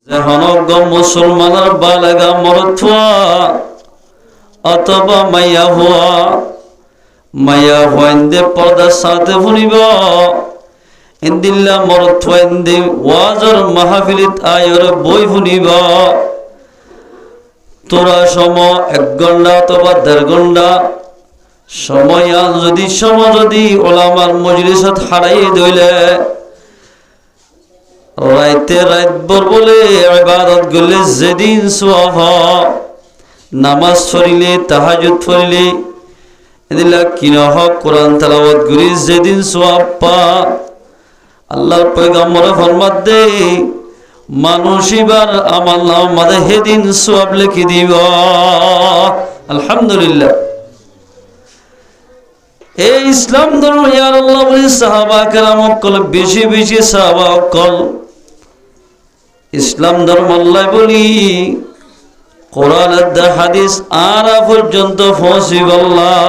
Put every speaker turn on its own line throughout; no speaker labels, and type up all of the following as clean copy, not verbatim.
হনজ্ঞ মুসলমানের বালেগা মরদ হওয়া অথবা মাইয়া হইন্দে পর্দার সাথে শুনিব ইন্দিল্লা মরদ হইন্দে ওয়াজর মাহফিলিত আয়র বই শুনিব তোরা সময় 1 ঘন্টা অথবা 1.5 ঘন্টা সময় যদি ওলামার মজলিসত হারাই দইলে রাইতে রাতভর বলে ইবাদত করলে যেদিন সওয়াব নামাজ পড়িলে তাহাজ্জুদ পড়িলে এদিলা কিনহ কোরআন তেলাওয়াত করি যেদিন সওয়াব পা আল্লাহর পয়গম্বর ফরমাত দে মানুষ এবার আমার নামাতে সেদিন সওয়াব লিখি দিব আলহামদুলিল্লাহ। এই ইসলাম ধর্ম ইয়া আল্লাহ বলি সাহাবা কেরাম কল বেশি বেশি সাহাবা কল ইসলাম ধর্ম আল্লাহ বলি কোরআনের দা হাদিস আরা পর্যন্ত পৌঁছিব আল্লাহ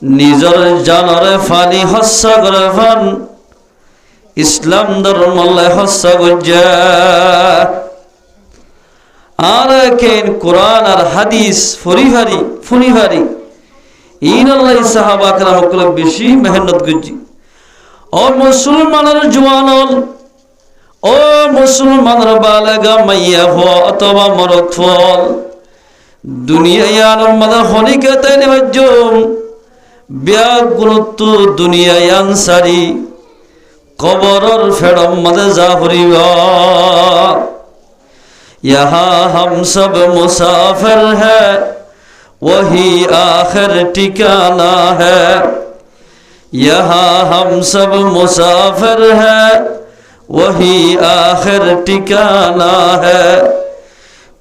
নিজের জানরে ফানি হত্যা করে ফান ইসলাম ধর্ম আল্লাহ হত্যা করছে আর কেন কোরআন আর হাদিস ফুরিভারি ইন আল্লাহ সাহাবা কেরাম কল বেশি মেহনত করছি ও মুসলমানের জওয়ানল ও মুসলমানের বালেগা মাইয়া হওয়া অথবা মরদ ফল দুনিয়ার মধ্যে হনিকে তাই নেবাজ্যম ব্যাগ গুরুত্ব দুনিয়ায় আনসারি কবরর ফেড়ম মধ্যে যা হরিব ইহা হাম সব মুসাফির হ্যায় वही आखिर ठिकाना है यहाँ हम सब मुसाफिर है वही आखिर ठिकाना है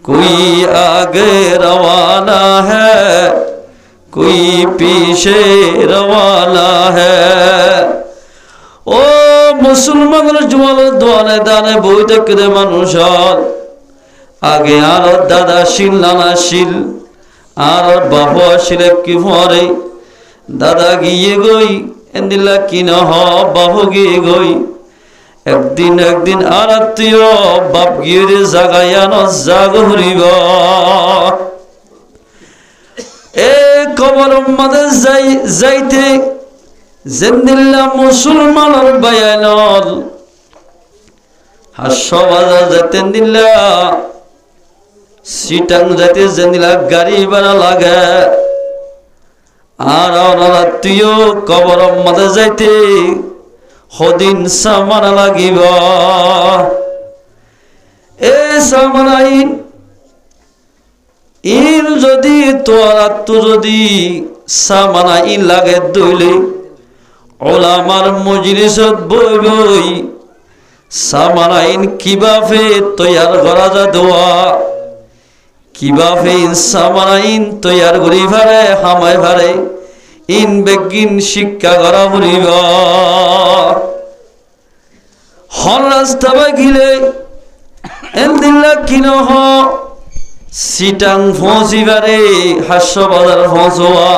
कोई आगे रवाना है कोई पीछे रवाना है ओ मुसलमान जुआल दोने दाने बोईते करे मनुष्य आगे आरो दादा शिल नाना शिल আর বাবু আসলে কি ভরে দাদা গিয়ে গই এন্দিলা কি না হ বাবু গিয়ে গই একদিন আর আত্মীয় বাপ গিয়ে জাগায়ান জাগ হরিব এ কবর মধ্যে যাইতে জেন্দিল্লা মুসলমানের বায়ানল হাসবাজার যেতেন দিল্লা সিটাং যাতে জেনিলা গাড়ি ভাড়া লাগে আর তুইও কবর মধ্যে যাইতে সদিন সামান লাগিব এ সামানাইন ইন যদি তোর আত্মু যদি সামানাইন লাগে দইলে ওলামার মজলিসত বই সামানাইন কিভাবে তৈয়ার করা যা দোয়া কিভাবে সামানাইন তৈয়ার করি ভারে হামাই ভারে ইন বেগিন শিক্ষা করা ভরিব হর রাস্তা বাগিলে এন্দিল্লা কিনহ সিটাং পৌঁছিবারে হাস্যবাজার পৌঁছোয়া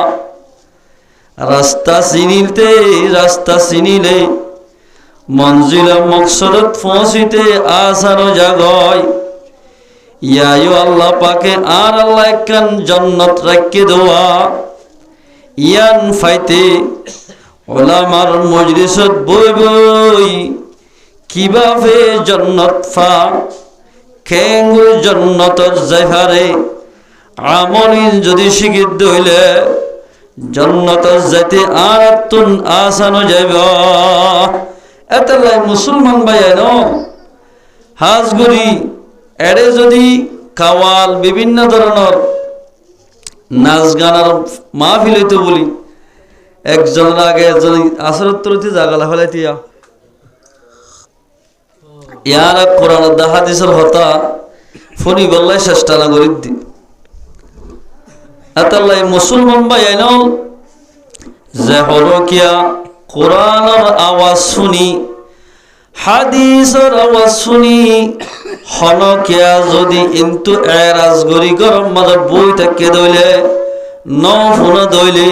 রাস্তা চিনিলে মঞ্জিলা মকসদত পৌঁছিতে আসানো জাগয় ইয়ায়ো আল্লাহ পাকে আর আল্লাহ একখান জান্নাত রাখকে দেওয়া ইয়ান ফাইতে ওলামার মজলিসত বই কিভাবে জান্নাত ফা কেঙ্গুর জান্নাতর যাইভারে আমলিন যদি শিখিত হইলে জান্নাতর যাইতে আর তুন আসানো যাইব এতলাই মুসলমান ভাইয়ের হাজগুড়ি এড়ে যদি কাওয়াল বিভিন্ন ধরনের নাচ গানার মাহফিল হইতে বলি একজনের আগে একজন আসরত্তরতি জাগালা ফেলাইতিয়া ইয়ার কোরআন হাদিসের হতা ফনি বললাই চেষ্টা না করি দি এতাল্লাই মুসলমান ভাই আইনল যে হলো কিয়া কোরআনের আওয়াজ শুনি হাদিসের আওয়াজ শুনি হনকিয়া যদি কিন্তু রাজগরি গরম মাঝে বই থাকে দইলে নফুন দইলে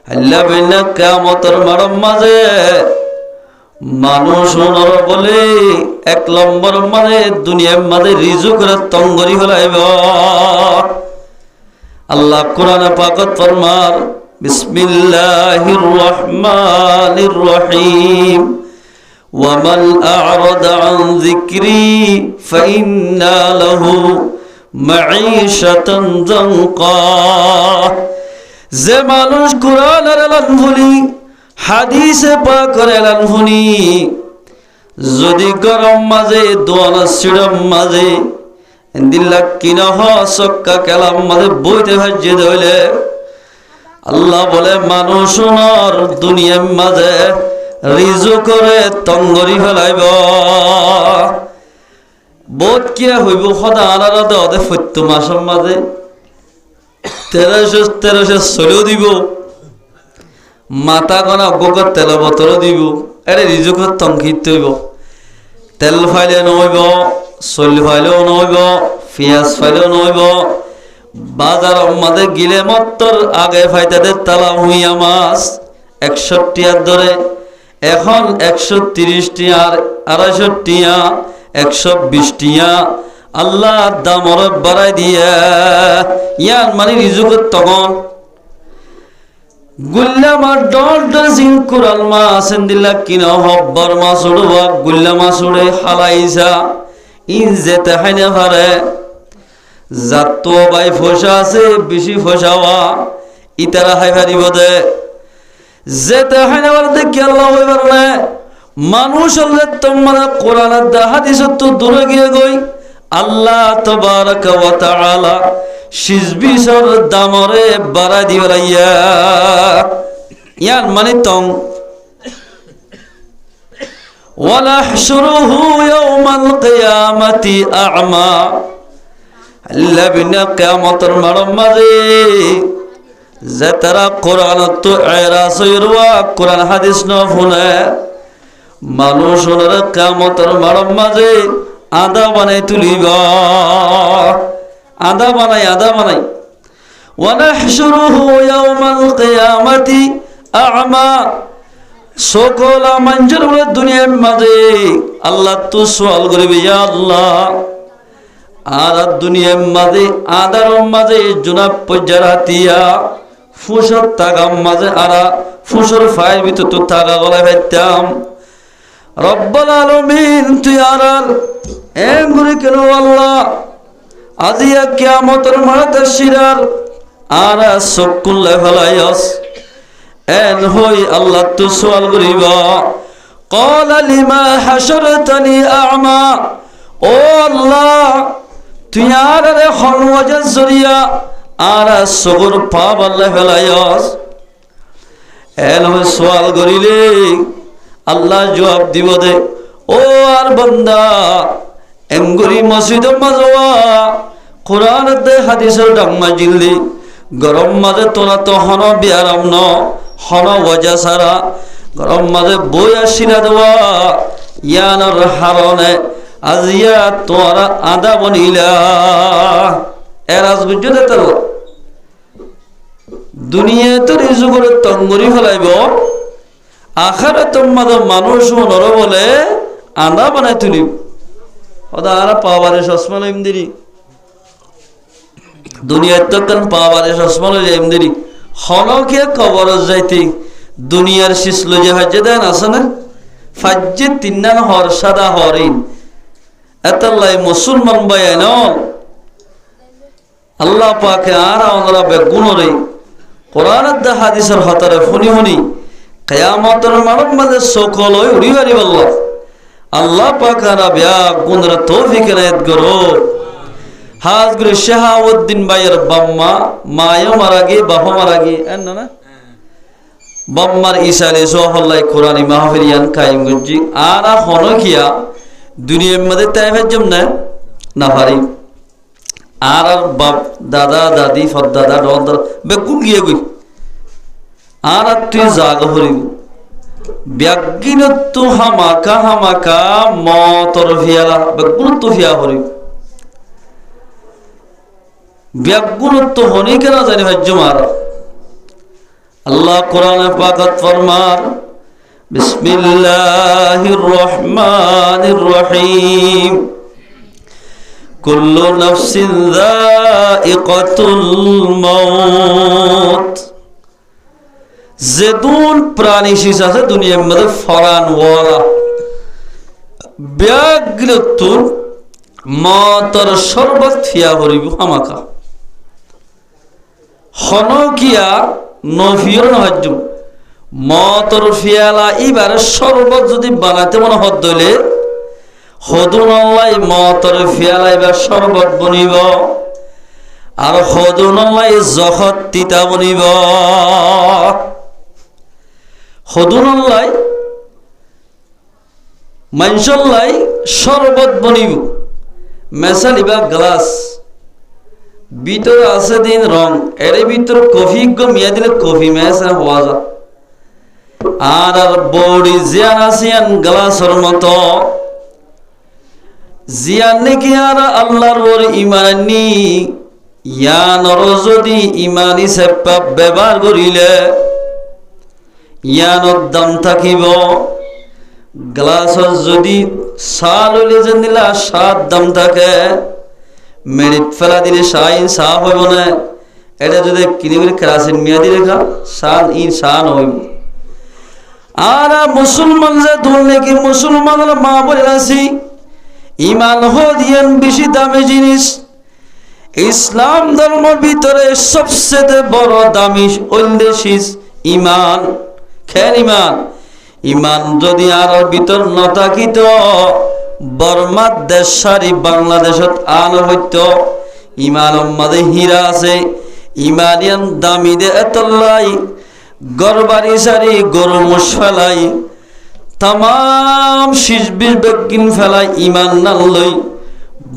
আল্লাহ বিনা কিয়ামতের মারম মাঝে মানুষ নর বলে 1 নম্বর মানে দুনিয়ার মাঝে রিজুকের তঙ্গরি হলাইব আল্লাহ কোরআনে পাকত ফরমার বিসমিল্লাহির রহমানির রহিম ওয়ামান আ'রাদা আন যিকরি ফাইন্না লাহু মাঈশাতান যানকা যে মানুষ কোরআনের এলান ভুলি হাদিসে পাকের এলান ভুলি যদি গরম মাঝে দোয়ানা সিড়ম মাঝে দিল্লা কিনহ সক্কা কালাম মাঝে বইতে ভাজ্যে ধইলে আল্লাহ বলে মানুষ নর দুনিয়ার মাঝে রিজু করে তঙ্গরি ফেলাইব বোধ কিয়া হইব সদা আনারদে ওদের সত্য মাসের মাঝে 1300 চলেও দিব মাথা গনা গোগর তেল বোতলও দিব আরে রিজুকের তঙ্কিত হইব তেল ফাইলে নহইব চল ফাইলেও নহইব পিঁয়াজ ফাইলেও নহইব বাজার মাঝে গিলে মত্তর আগে ফাইতাদের তালা হুইয়া মাছ 61 টিয়ার ধরে এখন 130 টিয়ার 250 টিয়া 120 টিয়া আল্লাহ দাম অরব বাড়াই দিয়া ইয়ান মানে রিজুকের তখন গুল্লা মাছ ডর জিং কুরাল মাছ দিল্লা কিনা হব্বর মাছ উড়বা গুল্লা মাছ উড়ে হালাইছা ইন যেতে হাইনে পারে যাত বাই ফসা আছে বেশি ফসাওয়া ইতারা হাই পারিব দে যেতে হাইনে পারে দেখি আল্লাহ হইবার না মানুষ হলে তোমার কোরআনের দা হাদিসের তো দূরে গিয়ে গই আল্লাহ তাবারাকা ওয়া তাআলা শিজবিসর দামরে বাড়া দিবাইয়া ইয়ান মানে তং ওয়ালাহশুরুহু ইয়াওমাল কিয়ামাতি আ'মা আল্লাহ বিনা কিয়ামতের মাঝে যে তারা কোরআন তো এরাস হইরবা কোরআন হাদিস ন শুনে মানুষ ওনারা কিয়ামতের মাঝে আদা বানাই তুলিবা আদা বানাই ওয়ানাহশুরুহু ইয়াওমাল কিয়ামাতি আ'মা সকল মানুষের দুনিয়ার মাঝে আল্লাহ তো সওয়াল করবে ইয়া আল্লাহ আর দুনিয়ার মাঝে আদার মাঝে জুনাব পজারাতিয়া ফুসর তাগাম মাঝে আরা ফুসর ফাইল ভিতর তো তাগা গলায় ফেলতাম রব্বুল আলামিন তুই আরার এমগুলি কেন আল্লাহ আজিয়া কিয়ামতের মাঠে শিরার আর সকুল্লে ফেলাইস এন হই আল্লাহ তো সওয়াল করিবা قال لما حشرتني اعمى ও আল্লাহ তুই আরে খনওয়াজের জরিয়া আর সগর পাপ আল্লাহ ফেলাইস এন হই সওয়াল করিলে আল্লাহ জবাব দিব দে ও আর বান্দা এমগুরি মসজিদের মাজওয়া কোরআন দে হাদিসের ডাম্মা জিলদি গরম মাঝে তোরা তো হন বিয়ারাম ন হন ওয়াজা সারা গরম মাঝে বই আসিনা দেওয়া ইয়ানোর হারনে আজিয়া তোরা আদা বনিলা এরাজ বুঝতে তো দুনিয়া তো রিজু করে তঙ্গরি ফেলাইব আখারে তোমাদের মানুষ নর বলে আদা বানাই তুলিব ওদা আর পাওয়ারে চশমা লইম দিরি দুনিয়ার তো কেন পাওয়ারে চশমা লই যাইম দিরি হনকে কবর যাইতে দুনিয়ার শিশল যে হজ্জে দেন আছে না ফাজ্জে তিন্নান হর সাদা হরিন এতাল্লাই মুসলমান বায়ান আল্লাহ পাকে আর আমরা বেগুনরে কোরআনের দা হাদিসের হতারে ফুনি ফুনি কিয়ামতের মাঝে সকল হই উড়ি পারিব আল্লাহ পাক আর বিয়া গুনরা তৌফিক এনায়েত করো হাজ গুরে শাহাউদ্দিন ভাইয়ের বাম্মা মায়ও মারা গে বাবা মারা গে এন না বাম্মার ইসালে সোহল্লাই কোরআনি মাহফিল ইয়ান কায়েম গজি আরা হনকিয়া দুনিয়ার মধ্যে তাইফের জন্য না পারি আর বাপ দাদা দাদি ফদাদা দর বেগুন গিয়ে গই আর তুই জাগ হরিব ব্যাগিনত হামাকা মতর ফিয়ালা বেগুন তো ফিয়া হরিব ব্যাগুনত হনি কেন জানি হজ্জ মার আল্লাহ কোরআনে পাকত ফরমার বিসমিল্লাহির রহমানির রহিম কুল্লু নাফসিন যায়িকাতুল মাউত। যেদুন প্রাণী শিস আছে দুনিয়ার মধ্যে ফরান ওয়ালা ব্যাগ্রতুন মতর শরবত ফিয়া হরিব হামাকা হনকিয়া নফিয়র নহজ্জুম মতর ফিয়ালা এবার শরবত যদি বানাতে মনে হদ দইলে হদুন আল্লাহ মতর ফিয়ালা এবার শরবত বনিব আর হদুন আল্লাহ জহত তিতা বনিব। হদুন আল্লাহ মানসল্লাই শরবত বনিব মেসালিবা গ্লাস ভিতরে আছে দিন রং এর ভিতরে কফি মিয়া দিলে কফি মেসা হওয়া যায় আর বড়ি জিয়ান আসিয়ান গ্লাসের মতো জিয়ান নাকি আর আল্লাহর ওর ইমান নি ইয়ানর যদি ইমানি সেপ্পা ব্যবহার করিলে ইয়ানোর দাম থাকিব। গ্লাসত যদি চাহ লইলে যেন দিলা সাত দাম থাকে মেরিট ফেলা দিলে চাহ চাহ হইব না এটা যদি কিনে করে কেরাসিন মিয়া দিলে খা চাহ চাহ নহইব। আর মুসলমান যে ধর নাকি মুসলমানের মা বলে আছি ইমান হদিয়ান বেশি দামি জিনিস। ইসলাম ধর্মের ভিতরে সবচেয়ে বড় দামি ঐন্দেশিস ইমান। খেন ইমান ইমান যদি আর ভিতর নথাকিত বর্মার দেশ সারি বাংলাদেশত আন হইত ইমানের মাঝে হীরা আছে ইমানিয়ান দামি দে এতলাই গরবারি সারি গরু মোষ ফেলাই তাম শীষ বিষ বেগিন ফেলাই ইমান না লই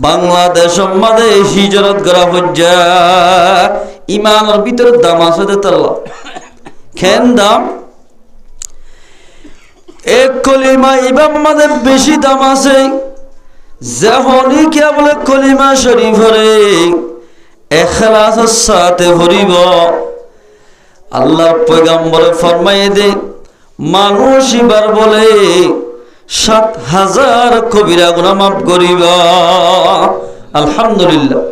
বাংলাদেশের মাঝে হিজরত করা হজ্জা ইমানের ভিতরে দাম আছে দে তাল্লা খেন দাম এক কলিমা ইমাম মাঝে বেশি দাম আছে যখনই কে বলে কলিমা শরীফ হরে এখলাসের সাথে ভরিব আল্লাহর পয়গম্বরে ফরমায়ে দে মানুষ এবার বলে ৭,০০০ কবিরা গুনাহ মাফ করিব। আলহামদুলিল্লাহ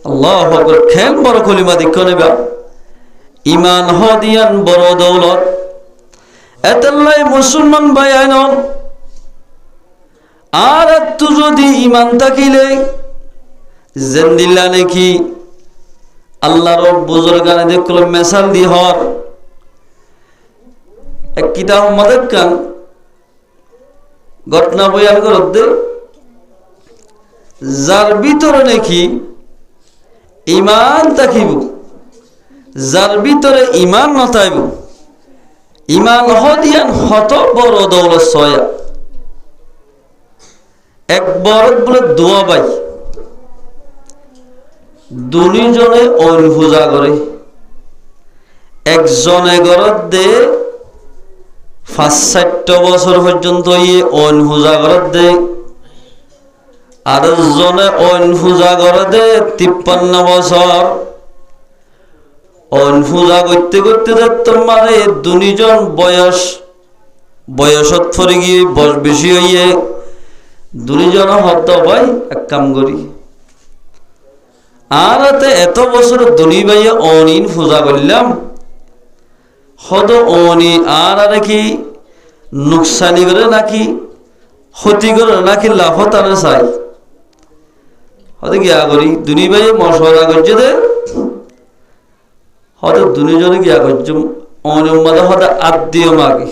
আল্লাহু আকবার। খেল বড় কলিমা দিক নেবা ইমান হদিয়ান বড় দৌলত এতলাই মুসলমান ভাই আইন আর তু যদি ইমান থাকিলে জেন্দিল্লা নাকি আল্লাহর বুজুর্গানে দেখল মেসাল দি হর এক কিতাব মদক কান ঘটনা বয়ান করতে যার ভিতরে নাকি ইমান থাকিব যার ভিতরে ইমান নথাইব ইমান হদিয়ান হত বড় দৌলত ছয়া এক বড় বলে দোয়া বাই দুজনে অন পূজা করে একজনে ঘরত দে ৫-৬০ বছর পর্যন্ত ইয়ে অন পূজা ঘরত দে আরেকজনে অন পূজা করে দে ৫৩ বছর অন পূজা করতে করতে তোমার দুজন বয়সত ফরে গিয়ে বয়স বেশি হইয়ে দুজন হত ভাই এক কাম করি আর এত বছর দুনি ভাইয়ে অনিন পূজা করলাম হদ অনি আর কি নুকসানি করে নাকি ক্ষতি করে নাকি লাভত আনে চাই হতে গিয়া করি দুনি ভাইয়ে মশলা করছে দে হতে দুজনে গিয়া করছে অনিমাদে হতে আত্মীয় মাগে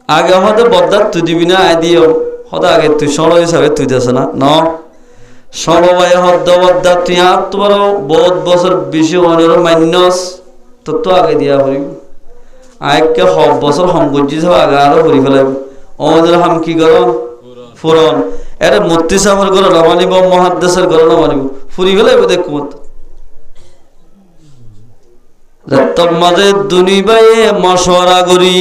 আগে হতে বদার তুই দিবি না আয় দিও হতে আগে তুই সর হিসাবে তুই দেছ না ন সমবাই হদ্দ বদ্দা তুই আর তোমার বহুত বছর বেশি অনেক মান্যস তোর তো আগে দিয়া করিব আয়কে সব বছর সংগজ্জি সব আগে আরো করি ফেলাইব আমাদের হাম কি কর ফুরন এটা মূর্তি সাফের ঘর নামানিব মহাদ্দেশের ঘর নামানিব ফুরি ফেলাইব দেখ মত তোমাদের দুনি বাইয়ে মশওয়ারা করি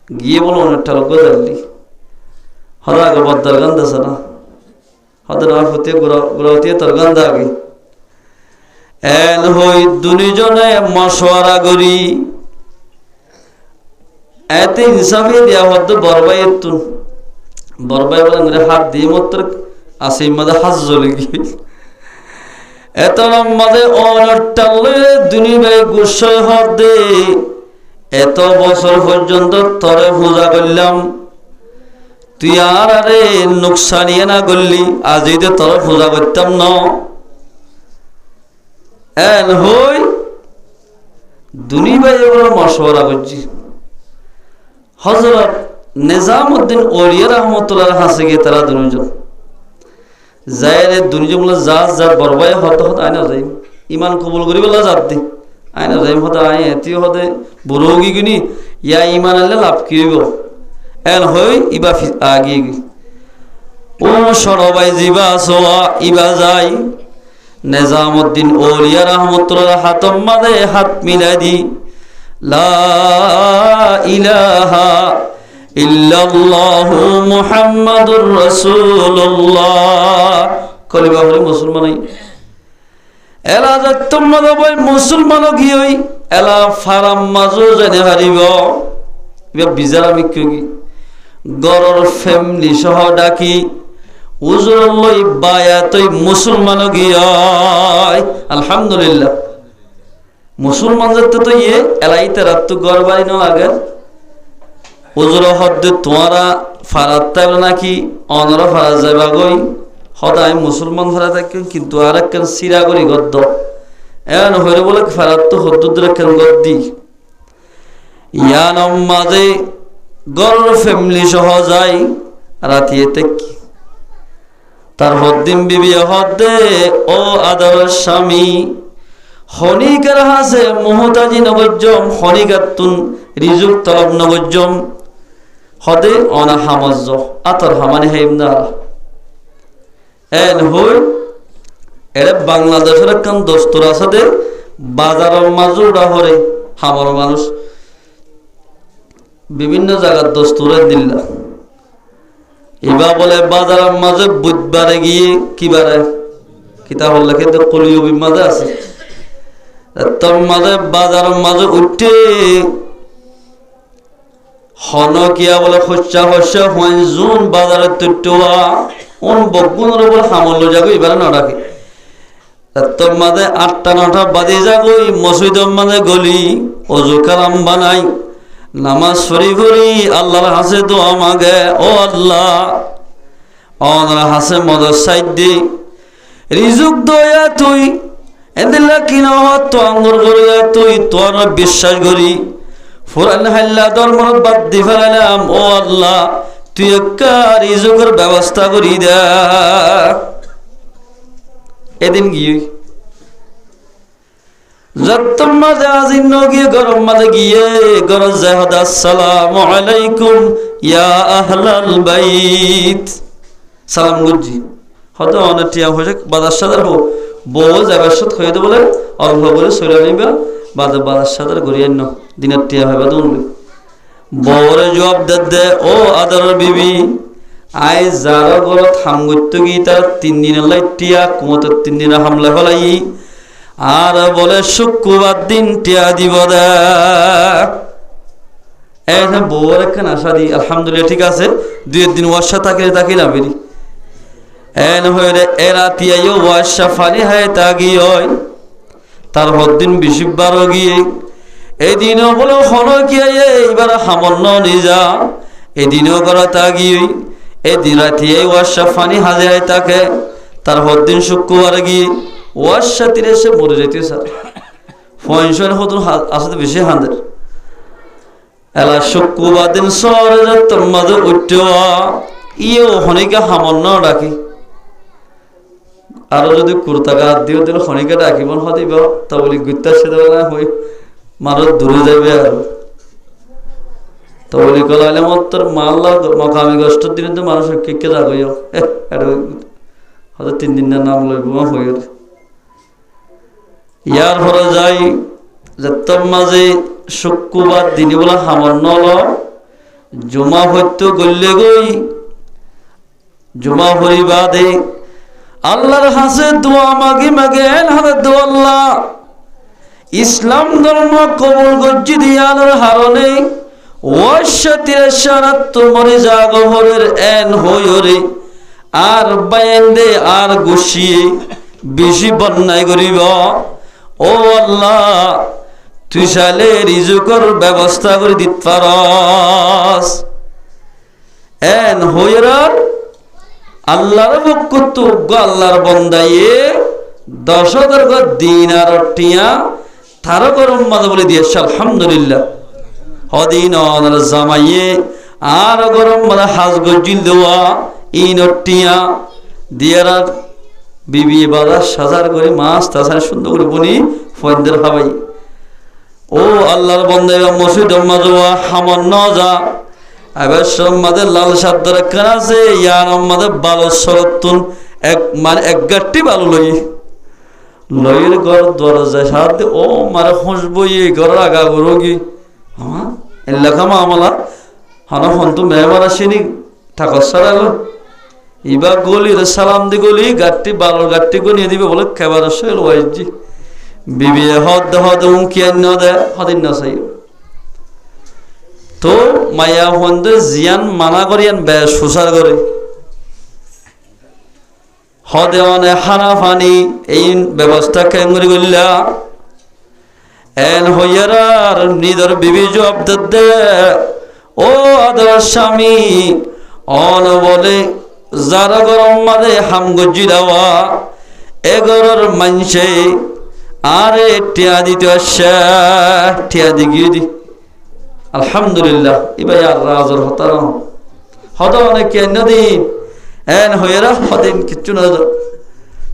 গিয়ে বলো অনেকটা লোক জানলি হদা আগে বদ্দার গান দেছে না হতে না ফুটিয়ে গুড়াউতিয়ে তোর গান দা আগে এন হই দুজনে মশওয়ারা করি এতে ইনসাফি দেওয়া হতো বরবাইয়ের তুন বরবাই বলে হাত দিয়ে মতো আসে মাঝে হাত জ্বলে গিয়ে এত লম্বাদে অনটালে দুনিয়ায় গুসয় হদে এত বছর পর্যন্ত তরে পূজা করলাম তুই আর আরে নুকসানিয়ে না করলি আজ এই তরে পূজা করতাম না এন হই দুনিয়ায় এগুলো মশওয়ারা করছি হযরত নিজামউদ্দিন ওলিয়া রাহমাতুল্লাহ হাসে গিয়ে তারা দুজন যায়রে দুনিয়া বলে যা বরবাই হত আইনা যাই ইমান কবুল করি বলা যাত দি আইনা যাই হতে আই এতি হতে বুড়োগি কিনি ইয়া ইমান আনলে লাভ কি হইব এন হই ইবা আগি ও সরবাই জিবা সোয়া ইবা যাই নিজামউদ্দিন ওলিয়া রাহমাতুল্লাহ হাতম মাদে হাত মিলাই দি লা ইলাহা ইল্লাল্লাহু মুহাম্মাদুর রাসূলুল্লাহ কলিবা বলে মুসলমান এলা যত্তমদ বই মুসলমান কি হই এলা ফারাম মাজু জানে হারিব ইবা বিজার আমি কি গরর ফ্যামিলি সহ ডাকি উজুর লই বায়াতই মুসলমান গিয়াই আলহামদুলিল্লাহ মুসলমান যাতে তো ইয়ে এলাই তারা তো গড় বাড়ি না লাগে উজুর হদ্দে তোমারা ফারাত তাইল নাকি অনরা ফারাত যাইবা গই সদায় মুসলমান ফারা থাকে কিন্তু আর একখান সিরা করি গদ্দ এন হইলে বলে ফারাত তো হদ্দুদ্র একখান গদ্দি ইয়ানম মাঝে গড় ফ্যামিলি সহ যাই রাতিয়ে তেকি তার হদ্দিন বিবি হদ্দে ও আদর স্বামী হনিকার হাসে মোহতাজি নবজ্জম হনিকাতুন রিজুক তলব নবজ্জম হদে অনা হামজ্জ আতর হামানি হেমনা এন হই এরে বাংলাদেশের একখান দস্তুর আছে দে বাজারের মাজুরা হরে হামর মানুষ বিভিন্ন জায়গার দস্তুরে দিল্লা এবার বলে বাজারের মাঝে বুধবারে গিয়ে কিবারে কিতাব লেখে তো কলিও মাঝে আছে তোর মাঝে বাজারের মাঝে উঠে হনকিয়া বলে খসা খসা হয় জুন বাজারে তুটোয়া ওন বগুনের উপর হামল যাগো এবারে না রাখি তোর মাঝে 8টা 9টা বাজে যাগো মসজিদের মাঝে গলি অজু কালাম বানাই নামাজ শরীফ করি আল্লাহর হাসে দোয়া মাগে ও আল্লাহ অনর হাসে মদর সাইড দি রিজুক দয়া তুই এদিলা কিনা তো আঙ্গুর করিয়া তুই তোর বিশ্বাস করি ফুরান হাল্লা ধর্মর বাদ দি ফেলালাম ও আল্লাহ তুই একটা রিজুকের ব্যবস্থা করি দে এদিন গিয়ে যত্তম মাঝে আজিন গিয়ে গরম মাঝে গিয়ে গরজ জাহাদ আসসালামু আলাইকুম ইয়া আহলাল বাইত সালাম গুজি হয়তো অনেক টিয়া হয়ে বাজার সাদার বউ জায়গার সাথে হয়ে বলে অল্প করে সরে নিবা বাজার সাদার গড়িয়ে ন দিনের টিয়া হবে তো বউরে জবাব দে ও আদর বিবি আই যারা গড় থাম করতে গিয়ে তার 3 দিনের লাই টিয়া কুমত 3 দিনের হামলা ফেলাই আর বলে শুক্রবার দিন টিয়া দিব দে এখানে বউর একখান আশা দি আলহামদুলিল্লাহ ঠিক আছে 2 দিন ওয়াশা তাকিয়ে বেরি এন হয়ে এরা তিয়াইও ওয়াশা ফানি হয় তাগি হয় তার হদ্দিন বিশিববার গিয়ে এদিনও বলে হন গিয়ে এইবার হামন্ন নিজা এদিনও করা তাগি এদিন রাতিয়ে ওয়াশা ফানি হাজিরায় তাকে তার হদ্দিন শুক্রবার গিয়ে ওয়াশা তীরে এসে মরে যেতে স্যার ফয়সন হতুন আসতে বেশি হাঁদের এলা শুক্রবার দিন সরে তোর মাঝে উঠা ইয়েও হনিকা হামন্ন ডাকি আরো যদি কুর্তা গাত দিও দিল খনিকা ডাকিব হদিব তা বলি গুত্তা সেদে না হই মারত দূরে যাবে আর তো বলি কলাইলে মত তোর মাল্লা মকামি কষ্ট দিন তো মানুষ কে যাগইও হয়তো 3 দিন নাম লইব হই ইয়ার পরে যাই যত্তর মাঝে শুক্রবার দিনে বলা হামর নল জমা হইতো গল্লে গই জমা হরি বাদে আল্লাহর হাসে দোয়া মাগি মাগেন হাতে দোয়াল্লাহ ইসলাম ধর্ম কবুল গজ্জি দিয়ানোর হারণে ওয়াশাতির শারাত মরে জাগহরের এন হইরে আর বাইন্দে আর গুছিয়ে বেশি বন্যায় করিব ও আল্লাহ তুই চাইলে রিজুকর ব্যবস্থা করে দিতে পারস এন হইরার আল্লাহর পক্ষ তো আল্লাহর বন্দায়ে 10,000 দিনার টিয়া তার গরম মাঝে বলে দিয়েছে আলহামদুলিল্লাহ হদিন জামাইয়ে আর গরম মাঝে হাজ গজিল দেওয়া ইনটিয়া দিয়ারা বিবি বাজার সাজার করে মাছ তাছাড়া সুন্দর করে বলি ফয়েন্দের খাবাই ও আল্লাহর বন্দে মসজিদ মাজওয়া হামন ন যা এবার মাদের লাল সাদ্দার কান আছে ইয়ার মাদের বালো সরতুন এক গাঠটি বালু লইয়ের ঘর দরজায় সাথে ও মারে খুঁজবো এই ঘরের আগা গরগি হ্যাঁ এলাকা মামলা হানা ফোন মেহমান আসেনি থাকস সারালো এবার গলি সালাম দি গলি গাঠটি বালোর গাঠটি গো নিয়ে দিবে বলে খেবার আসে ওয়াইজি বিবি হদ উমকিয়ান ন দে হদিন না চাই তো মায়া ফোনদের জিয়ান মানা করিয়ান বেশ সুসার করে হদেওয়ানে হানা ফানি এই ব্যবস্থা কেমন করলা এন হইয়ার নিদর বিবি জবাব দে ও আদর স্বামী অন বলে যারা গরম মারে হাম গজি দেওয়া এগরর মানছে আরে টিয়া দিতে আসা টিয়া দি গিয়ে দি আলহামদুলিল্লাহ এবার আর রাজর হতার হদ অনেক কেন দিন এন হইরা হদিন কিচ্ছু না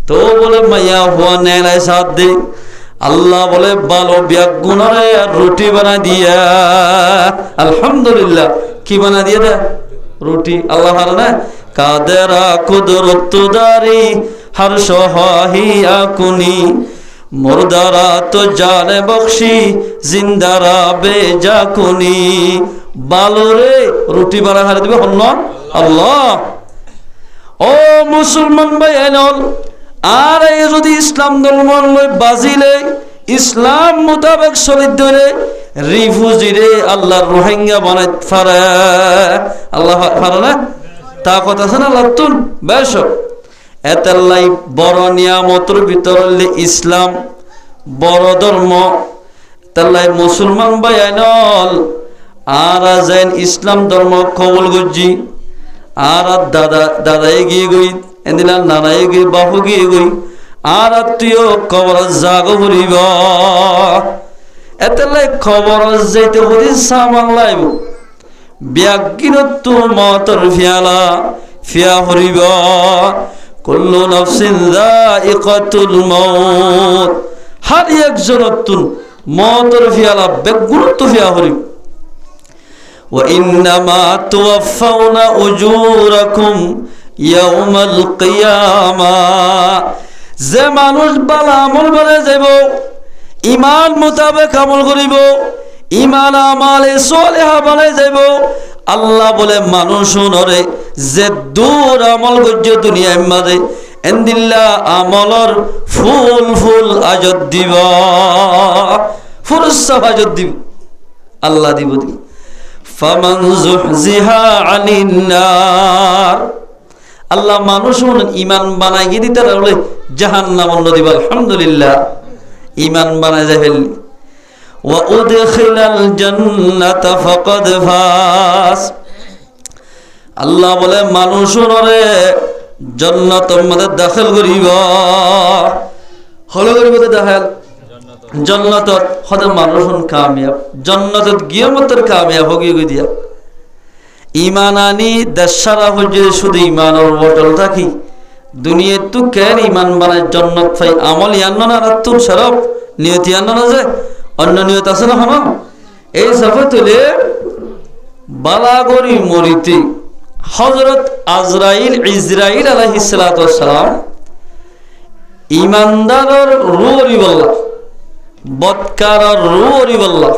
তো বলে মাইয়া হুয়া নেয় সাথ দে আল্লাহ বলে ভালো ব্যাগুণরে রুটি বানাই দিয়া আলহামদুলিল্লাহ কি বানাই দিয়ে দে রুটি আল্লাহ হার না কাদেরা কুদরতুদারি হর সহাহিয়া কুনি মুরদারা তো জানে বখশি জিন্দারা বেজা কুনি বালোরে রুটি বানাই হারে দিবে হল আল্লাহ ও মুসলমান ভাই আইনল আর এই যদি ইসলাম ধর্ম বাজিলে ইসলাম মোতাবেক চলিত ধরে রিফুজিরে আল্লাহর রোহিঙ্গা বানাই পারে আল্লাহ পারে না তা কথা আছে না লাতুন বেশ এতাল্লাই বড় নিয়ামতর ভিতরে ইসলাম বড় ধর্ম তাল্লাই মুসলমান ভাই আইনল আর যেন ইসলাম ধর্ম কবুল গজি আর দাদা এগিয়ে গই এদিন নানা এগিয়ে বাপু গিয়ে গই আর আত্মীয় খবর জাগ ভরিব এতে খবর যাইতে হরি সামান লাইব ব্যাগিনত মতর ফিয়ালা ফিয়া হরিব কুল্লু নাফসিন যায়িকাতুল মাউত হার একজনতুন মতর ফিয়ালা বেগুনত ফিয়া হরিব وإنما توفون أجوركم يوم القيامة যে মানুষ ভালো আমল করে যাব ইমান মোতাবেক আমল করিব ইমান আমালে সলিহা বলে যাব আল্লাহ বলে মানুষ নরে যে দূর আমল করছে দুনিয়ার মাঝে এন্দিল্লা আমলর ফুল আজত দিব ফুরসা আজত দিব আল্লাহ দিব ফামান যুহজিহা আনিন নার আল্লাহ মানুষ ইমান বানাই গিয়ে দিতে বলে জাহান্নাম নদী আলহামদুলিল্লাহ ইমান বানাই যায় ফেললি ওয়া উদখিলাল জান্নাতা ফাকাদ ফাস আল্লাহ বলে মানুষ নরে জান্নাতের মধ্যে দাখিল করিব হলো করিব দাখিল জান্নাতত হতে মানুষ কামিয়াব জান্নাতত গিয়ে মতর কামিয়াব হয়ে গিয়ে দিয়া ইমান আনি দেশারা হয়ে শুধু ইমানের বটল থাকি দুনিয়ার তো কেন ইমান বানায় জান্নাত পাই আমল ইয়ান্ন না রাতুন সরব নিয়ত ইয়ান্ন না যে অন্য নিয়ত আছে না হন এই সফর তুলে বালাগরি মরিতে হযরত ইসরাইল আলাইহিস সালাতু ওয়াস সালাম ইমানদারের রুরি বল্লাহ বদকার রুরি বল্লাহ